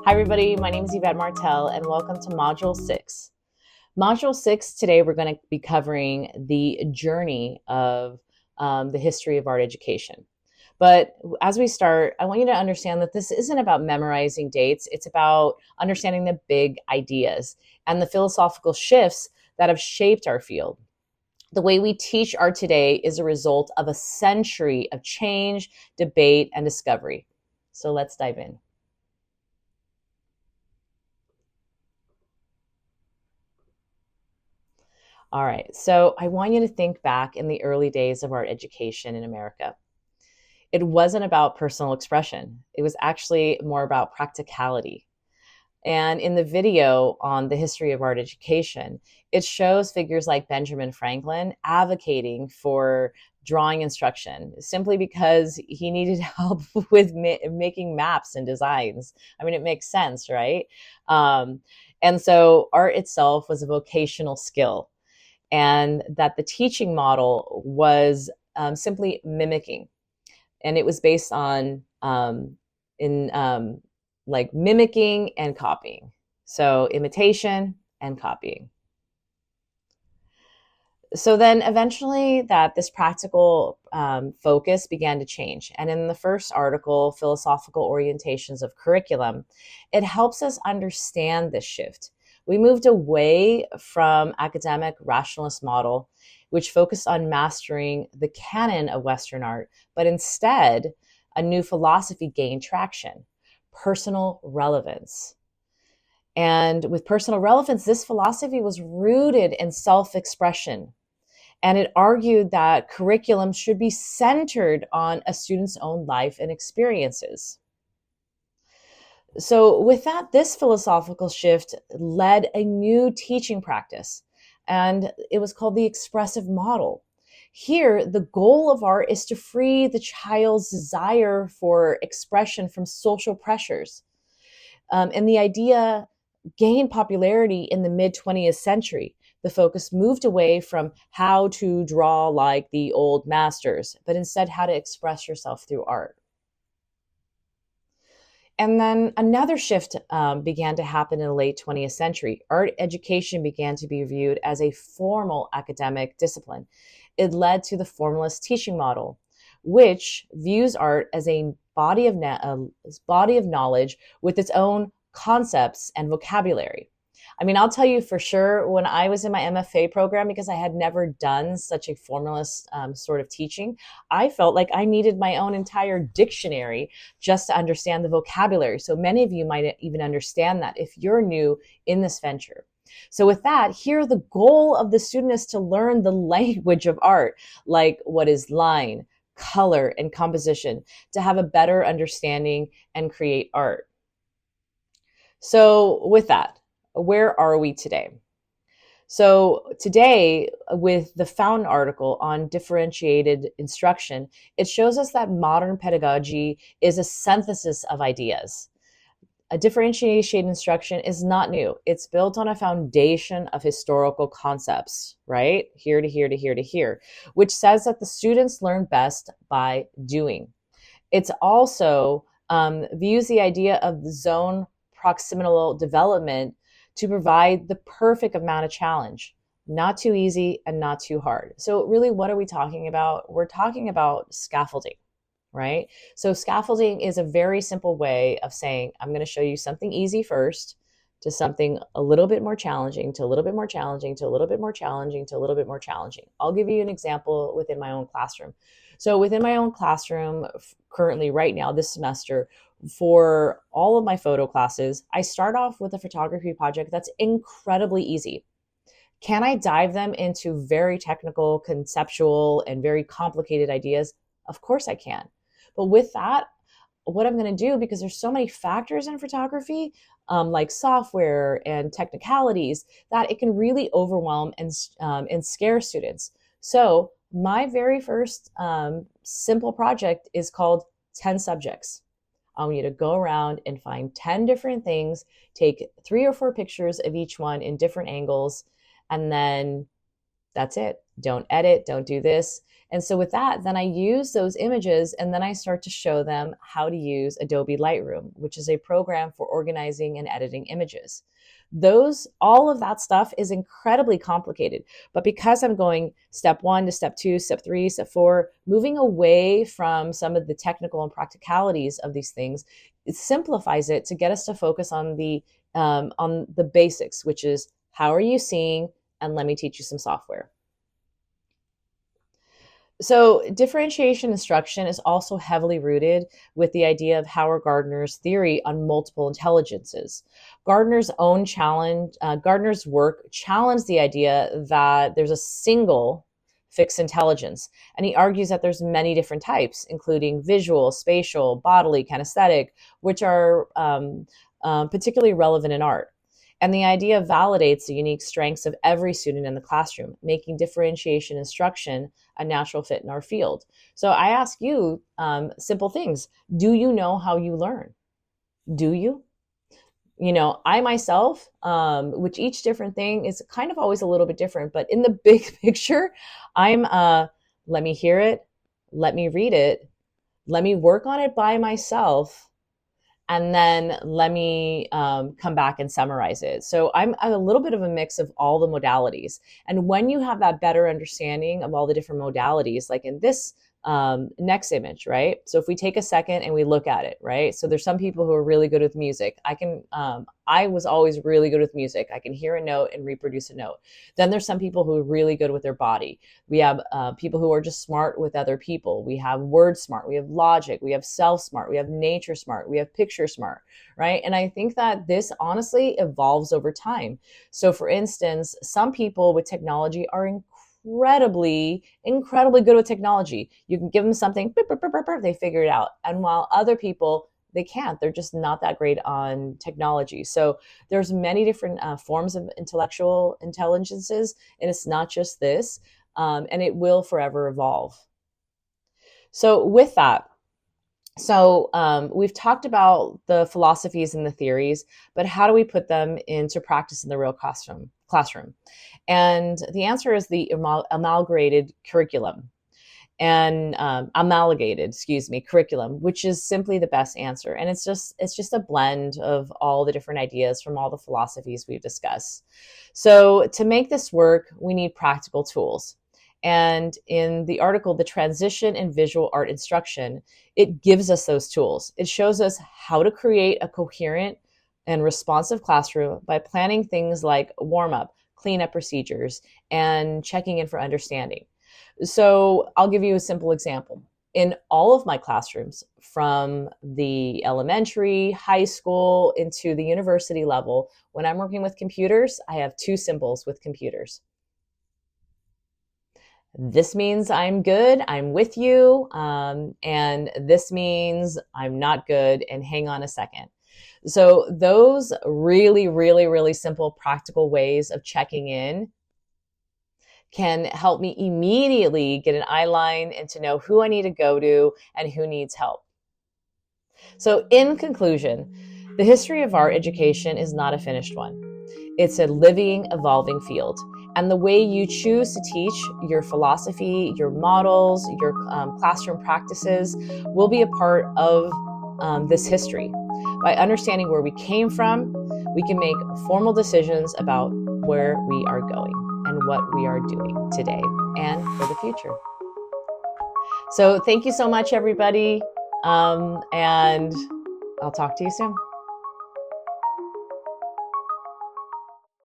Hi everybody, my name is Yvette Martel and welcome to Module 6. Module 6, today we're going to be covering the journey of the history of art education. But as we start, I want you to understand that this isn't about memorizing dates, it's about understanding the big ideas and the philosophical shifts that have shaped our field. The way we teach art today is a result of a century of change, debate, and discovery. So let's dive in. All right, so I want you to think back in the early days of art education in America. It wasn't about personal expression. It was actually more about practicality. And in the video on the history of art education, it shows figures like Benjamin Franklin advocating for drawing instruction simply because he needed help with making maps and designs. I mean, it makes sense, right? And so art itself was a vocational skill, and that the teaching model was simply mimicking, and it was based on in like mimicking and copying, so imitation and copying. So then eventually that this practical focus began to change, and in the first article, Philosophical Orientations of Curriculum, it helps us understand this shift. We moved away from academic rationalist model, which focused on mastering the canon of Western art, but instead a new philosophy gained traction: personal relevance. And with personal relevance, this philosophy was rooted in self-expression. And it argued that curriculum should be centered on a student's own life and experiences. So, with that, this philosophical shift led a new teaching practice, and it was called the expressive model. Here, the goal of art is to free the child's desire for expression from social pressures. And the idea gained popularity in the mid 20th century. The focus moved away from how to draw like the old masters, but instead how to express yourself through art. And then another shift began to happen in the late 20th century. Art education began to be viewed as a formal academic discipline. It led to the formalist teaching model, which views art as a body of knowledge with its own concepts and vocabulary. I mean, I'll tell you for sure, when I was in my MFA program, because I had never done such a formalist sort of teaching, I felt like I needed my own entire dictionary just to understand the vocabulary. So many of you might even understand that if you're new in this venture. So with that, here the goal of the student is to learn the language of art, like what is line, color, and composition, to have a better understanding and create art. So with that, where are we today? So today, with the Fountain article on differentiated instruction, it shows us that modern pedagogy is a synthesis of ideas. A differentiated instruction is not new. It's built on a foundation of historical concepts, right? Here to here to here to here, which says that the students learn best by doing. It's also views the idea of the zone proximal development to provide the perfect amount of challenge, not too easy and not too hard. So really, what are we talking about? We're talking about scaffolding, right? So scaffolding is a very simple way of saying, I'm going to show you something easy first, to something a little bit more challenging, to a little bit more challenging, to a little bit more challenging, to a little bit more challenging. I'll give you an example within my own classroom. So within my own classroom, currently right now, this semester, for all of my photo classes, I start off with a photography project that's incredibly easy. Can I dive them into very technical, conceptual, and very complicated ideas? Of course I can. But with that, what I'm going to do, because there's so many factors in photography, like software and technicalities, that it can really overwhelm and scare students. So my very first simple project is called 10 subjects. I want you to go around and find 10 different things, take 3 or 4 pictures of each one in different angles, and then That's it. Don't edit, don't do this. And so with that, then I use those images and then I start to show them how to use Adobe Lightroom, which is a program for organizing and editing images. All of that stuff is incredibly complicated. But because I'm going step 1 to step 2, step 3, step 4, moving away from some of the technical and practicalities of these things, it simplifies it to get us to focus on the basics, which is how are you seeing, and let me teach you some software. So, differentiation instruction is also heavily rooted with the idea of Howard Gardner's theory on multiple intelligences. Gardner's work challenged the idea that there's a single fixed intelligence, and he argues that there's many different types, including visual, spatial, bodily, kinesthetic, which are particularly relevant in art. And the idea validates the unique strengths of every student in the classroom, making differentiation instruction a natural fit in our field. So I ask you simple things. Do you know how you learn? Do you? I myself, which each different thing is kind of always a little bit different, but in the big picture, I'm let me hear it, let me read it, let me work on it by myself, and then let me come back and summarize it. So I'm a little bit of a mix of all the modalities. And when you have that better understanding of all the different modalities, like in this next image, right? So if we take a second and we look at it, right? So there's some people who are really good with music. I was always really good with music. I can hear a note and reproduce a note. Then there's some people who are really good with their body. We have people who are just smart with other people. We have word smart. We have logic. We have self smart. We have nature smart. We have picture smart, right? And I think that this honestly evolves over time. So for instance, some people with technology are incredibly good with technology. You can give them something, they figure it out. And while other people, they can't, they're just not that great on technology. So there's many different forms of intellectual intelligences, and it's not just this, and it will forever evolve. So with that, we've talked about the philosophies and the theories, but how do we put them into practice in the real classroom? And the answer is the amalgamated curriculum, curriculum, which is simply the best answer. And it's just a blend of all the different ideas from all the philosophies we've discussed. So to make this work, we need practical tools. And in the article, The Transition in Visual Art Instruction, it gives us those tools. It shows us how to create a coherent and responsive classroom by planning things like warm-up, cleanup procedures, and checking in for understanding. So I'll give you a simple example. In all of my classrooms, from the elementary, high school, into the university level, when I'm working with computers, I have 2 symbols with computers. This means I'm good, I'm with you, and this means I'm not good, and hang on a second. So those really, really, really simple practical ways of checking in can help me immediately get an eye line and to know who I need to go to and who needs help. So in conclusion, the history of art education is not a finished one. It's a living, evolving field. And the way you choose to teach, your philosophy, your models, your classroom practices will be a part of this history. By understanding where we came from, we can make formal decisions about where we are going and what we are doing today and for the future. So thank you so much, everybody. And I'll talk to you soon.